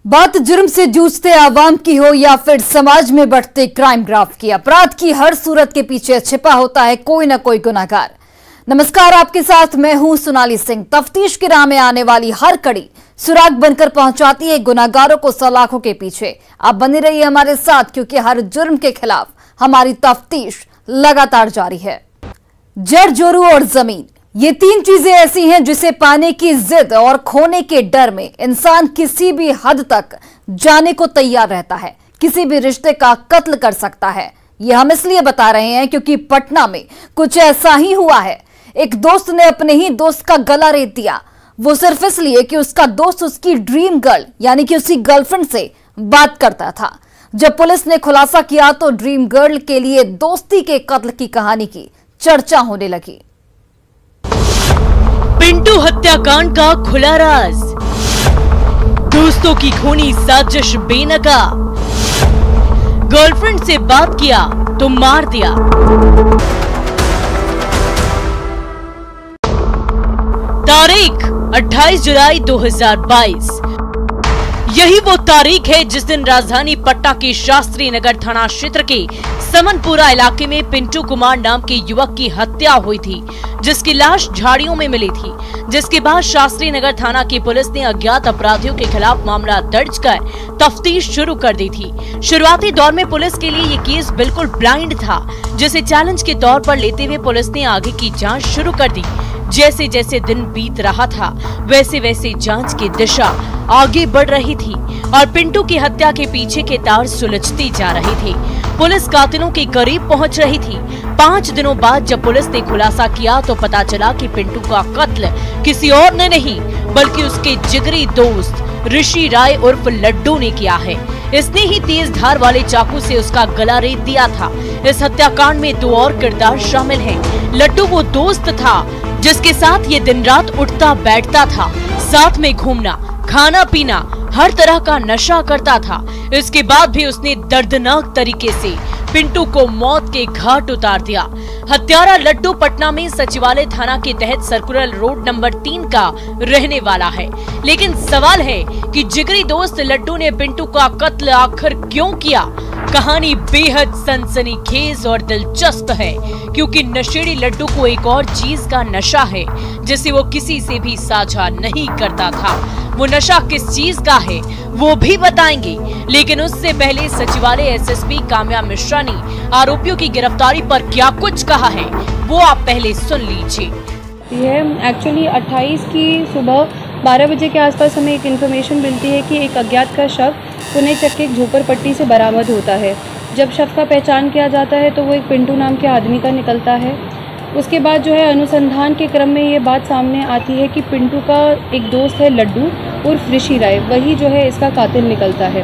बात जुर्म से जूझते आवाम की हो या फिर समाज में बढ़ते क्राइम ग्राफ की, अपराध की हर सूरत के पीछे छिपा होता है कोई ना कोई गुनाहगार। नमस्कार, आपके साथ मैं हूं सोनाली सिंह। तफ्तीश की राह में आने वाली हर कड़ी सुराग बनकर पहुंचाती है गुनाहगारों को सलाखों के पीछे। आप बने रहिए हमारे साथ, क्योंकि हर जुर्म के खिलाफ हमारी तफ्तीश लगातार जारी है। जड़, जोरू और जमीन, ये तीन चीजें ऐसी हैं जिसे पाने की जिद और खोने के डर में इंसान किसी भी हद तक जाने को तैयार रहता है, किसी भी रिश्ते का कत्ल कर सकता है। ये हम इसलिए बता रहे हैं क्योंकि पटना में कुछ ऐसा ही हुआ है। एक दोस्त ने अपने ही दोस्त का गला रेत दिया, वो सिर्फ इसलिए कि उसका दोस्त उसकी ड्रीम गर्ल यानी कि उसकी गर्लफ्रेंड से बात करता था। जब पुलिस ने खुलासा किया तो ड्रीम गर्ल के लिए दोस्ती के कत्ल की कहानी की चर्चा होने लगी। पिंटू हत्याकांड का खुला राज, दोस्तों की खूनी साजिश बेनकाब, गर्लफ्रेंड से बात किया तो मार दिया। तारीख 28 जुलाई 2022। यही वो तारीख है जिस दिन राजधानी पटना के शास्त्री नगर थाना क्षेत्र के समनपुरा इलाके में पिंटू कुमार नाम के युवक की हत्या हुई थी, जिसकी लाश झाड़ियों में मिली थी। जिसके बाद शास्त्री नगर थाना की पुलिस ने अज्ञात अपराधियों के खिलाफ मामला दर्ज कर तफ्तीश शुरू कर दी थी। शुरुआती दौर में पुलिस के लिए ये केस बिल्कुल ब्लाइंड था, जिसे चैलेंज के तौर पर लेते हुए पुलिस ने आगे की जाँच शुरू कर दी। जैसे जैसे दिन बीत रहा था वैसे वैसे जांच की दिशा आगे बढ़ रही थी और पिंटू की हत्या के पीछे के तार सुलझते जा रहे थे। पुलिस कातिलों के करीब पहुंच रही थी। 5 दिनों बाद जब पुलिस ने खुलासा किया तो पता चला कि पिंटू का कत्ल किसी और ने नहीं बल्कि उसके जिगरी दोस्त ऋषि राय उर्फ लड्डू ने किया है। इसने ही तेज धार वाले चाकू से उसका गला रेत दिया था। इस हत्याकांड में 2 और किरदार शामिल हैं। लड्डू वो दोस्त था जिसके साथ ये दिन रात उठता बैठता था, साथ में घूमना, खाना पीना, हर तरह का नशा करता था। इसके बाद भी उसने दर्दनाक तरीके से पिंटू को मौत के घाट उतार दिया। हत्यारा लड्डू पटना में सचिवालय थाना के तहत सर्कुलर रोड नंबर 3 का रहने वाला है। लेकिन सवाल है कि जिगरी दोस्त लड्डू ने पिंटू का कत्ल आखिर क्यों किया। कहानी बेहद सनसनीखेज और दिलचस्प है, क्योंकि नशेड़ी लड्डू को एक और चीज का नशा है जिसे वो किसी से भी साझा नहीं करता था। वो नशा किस चीज का है वो भी बताएंगे, लेकिन उससे पहले सचिवालय एसएसपी काम्या मिश्रा ने आरोपियों की गिरफ्तारी पर क्या कुछ कहा है वो आप पहले सुन लीजिए। यह एक्चुअली 28 की सुबह 12 बजे के आसपास हमें एक इन्फॉर्मेशन मिलती है कि एक अज्ञात का शव पुणे चक्के झोपड़पट्टी से बरामद होता है। जब शव का पहचान किया जाता है तो वो एक पिंटू नाम के आदमी का निकलता है। उसके बाद जो है अनुसंधान के क्रम में ये बात सामने आती है कि पिंटू का एक दोस्त है लड्डू उर्फ ऋषि राय, वही जो है इसका कातिल निकलता है।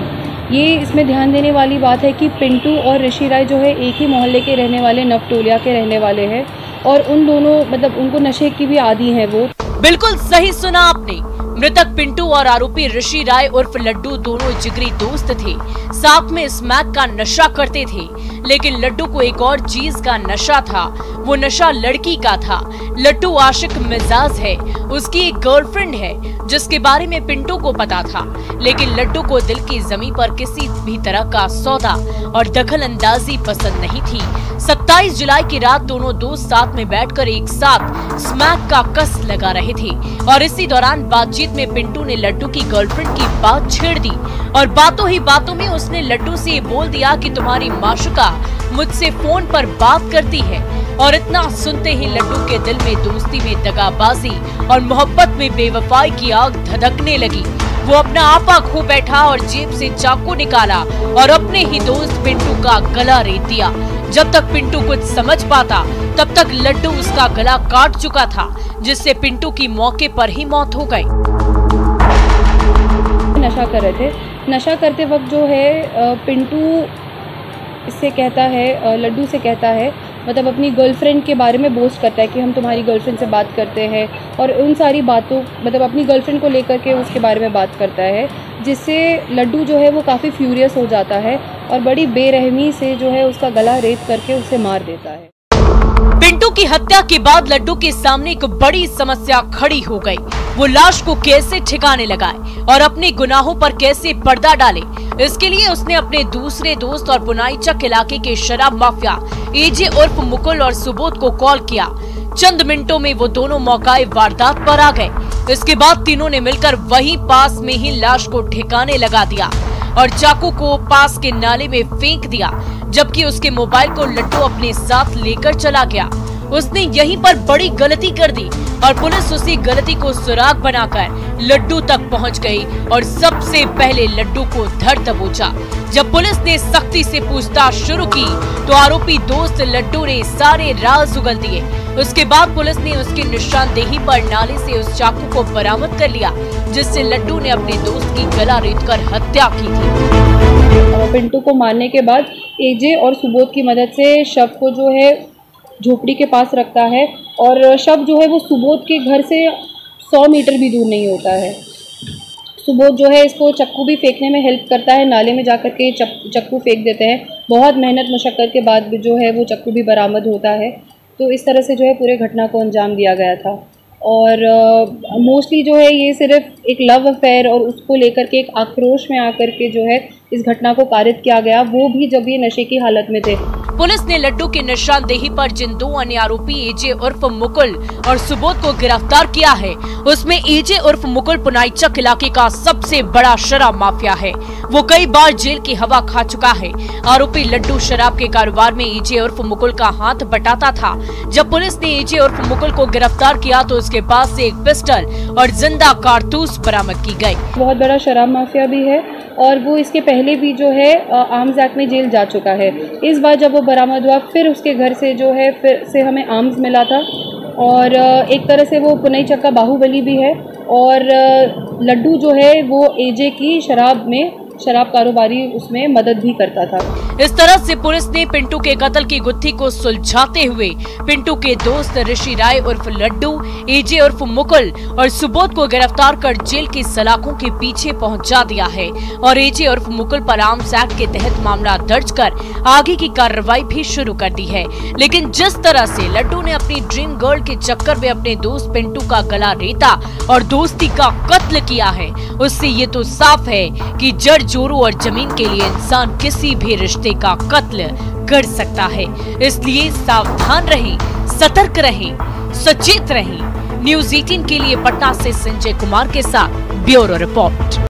ये इसमें ध्यान देने वाली बात है कि पिंटू और ऋषि राय जो है एक ही मोहल्ले के रहने वाले, नवटोलिया के रहने वाले हैं और उन दोनों मतलब उनको नशे की भी आदी है वो। बिल्कुल सही सुना आपने। मृतक पिंटू और आरोपी ऋषि राय उर्फ लड्डू दोनों जिगरी दोस्त थे, साथ में स्मैक का नशा करते थे। लेकिन लड्डू को एक और चीज का नशा था, वो नशा लड़की का था। लड्डू आशिक मिजाज है, उसकी एक गर्लफ्रेंड है जिसके बारे में पिंटू को पता था। लेकिन लड्डू को दिल की जमीन पर किसी भी तरह का सौदा और दखल अंदाजी पसंद नहीं थी। 27 जुलाई की रात दोनों दोस्त साथ में बैठकर एक साथ स्मैक का कस लगा रहे थे और इसी दौरान बातचीत में पिंटू ने लड्डू की गर्लफ्रेंड की बात छेड़ दी और बातों ही बातों में उसने लड्डू से ये बोल दिया कि तुम्हारी माशुका मुझसे फोन पर बात करती है। और इतना सुनते ही लड्डू के दिल में दोस्ती में दगाबाजी और मोहब्बत में बेवफाई की आग धधकने लगी। वो अपना आपा खो बैठा और जेब से चाकू निकाला और अपने ही दोस्त पिंटू का गला रेत दिया। जब तक पिंटू कुछ समझ पाता तब तक लड्डू उसका गला काट चुका था, जिससे पिंटू की मौके पर ही मौत हो गई। नशा कर रहे थे। नशा करते वक्त जो है पिंटू इससे कहता है, लड्डू से कहता है, मतलब अपनी गर्लफ्रेंड के बारे में बोस्ट करता है कि हम तुम्हारी गर्लफ्रेंड से बात करते हैं और उन सारी बातों मतलब अपनी गर्लफ्रेंड को लेकर के उसके बारे में बात करता है, जिससे लड्डू जो है वो काफ़ी फ्यूरियस हो जाता है और बड़ी बेरहमी से जो है उसका गला रेत करके उसे मार देता है। पिंटू की हत्या के बाद लड्डू के सामने एक बड़ी समस्या खड़ी हो गई। वो लाश को कैसे ठिकाने लगाए और अपने गुनाहों पर कैसे पर्दा डाले। इसके लिए उसने अपने दूसरे दोस्त और पुनाईचक इलाके के शराब माफिया एजे उर्फ मुकुल और सुबोध को कॉल किया। चंद मिनटों में वो दोनों मौकाए वारदात पर आ गए। इसके बाद तीनों ने मिलकर वहीं पास में ही लाश को ठिकाने लगा दिया और चाकू को पास के नाले में फेंक दिया, जबकि उसके मोबाइल को लड्डू अपने साथ लेकर चला गया। उसने यहीं पर बड़ी गलती कर दी और पुलिस उसी गलती को सुराग बनाकर लड्डू तक पहुंच गई और सबसे पहले लड्डू को धर दबोचा। जब पुलिस ने सख्ती से पूछताछ शुरू की तो आरोपी दोस्त लड्डू ने सारे राज उगल दिए। उसके बाद पुलिस ने उसकी निशानदेही पर नाले से उस चाकू को बरामद कर लिया, जिससे लड्डू ने अपने दोस्त की गला रेतकर हत्या की थी। पिंटू को मारने के बाद एजे और सुबोध की मदद से शव को जो है झोपड़ी के पास रखता है और शव जो है वो सुबोध के घर से 100 मीटर भी दूर नहीं होता है। सुबोध जो है इसको चक्कू भी फेंकने में हेल्प करता है, नाले में जाकर के चक्कू फेंक देते हैं। बहुत मेहनत मशक्कत के बाद जो है वो चक्कू भी बरामद होता है। तो इस तरह से जो है पूरे घटना को अंजाम दिया गया था। और मोस्टली जो है ये सिर्फ एक लव अफेयर और उसको लेकर के एक आक्रोश में आकर के जो है इस घटना को पारित किया गया, वो भी जब ये नशे की हालत में थे। पुलिस ने लड्डू की निशानदेही पर जिन दो अन्य आरोपी एजे उर्फ मुकुल और सुबोध को गिरफ्तार किया है, उसमें एजे उर्फ मुकुल पुनाईचक इलाके का सबसे बड़ा शराब माफिया है। वो कई बार जेल की हवा खा चुका है। आरोपी लड्डू शराब के कारोबार में एजे उर्फ मुकुल का हाथ बटाता था। जब पुलिस ने एजे उर्फ मुकुल को गिरफ्तार किया तो उसके पास से एक पिस्टल और जिंदा कारतूस बरामद की गयी। बहुत बड़ा शराब माफिया भी है और वो इसके पहले भी जो है आर्म्स एक्ट में जेल जा चुका है। इस बार जब वो बरामद हुआ फिर उसके घर से जो है फिर से हमें आर्म्स मिला था और एक तरह से वो पुनाईचक का बाहुबली भी है। और लड्डू जो है वो एजे की शराब कारोबारी उसमें मदद भी करता था। इस तरह से पुलिस ने पिंटू के कत्ल की गुत्थी को सुलझाते हुए पिंटू के दोस्त ऋषि राय उर्फ लड्डू, एजे उर्फ मुकुल और सुबोध को गिरफ्तार कर जेल की सलाखों के पीछे पहुंचा दिया है और एजे उर्फ मुकुल पर आर्म्स एक्ट के तहत मामला दर्ज कर आगे की कार्रवाई भी शुरू कर दी है। लेकिन जिस तरह से लड्डू ने अपनी ड्रीम गर्ल के चक्कर में अपने दोस्त पिंटू का गला रेता और दोस्ती का कत्ल किया है, उससे ये तो साफ है कि जड़ जोरू और जमीन के लिए इंसान किसी भी रिश्ते का कत्ल कर सकता है। इसलिए सावधान रहें, सतर्क रहें, सचेत रहें। न्यूज़ 18 के लिए पटना से संजय कुमार के साथ ब्यूरो रिपोर्ट।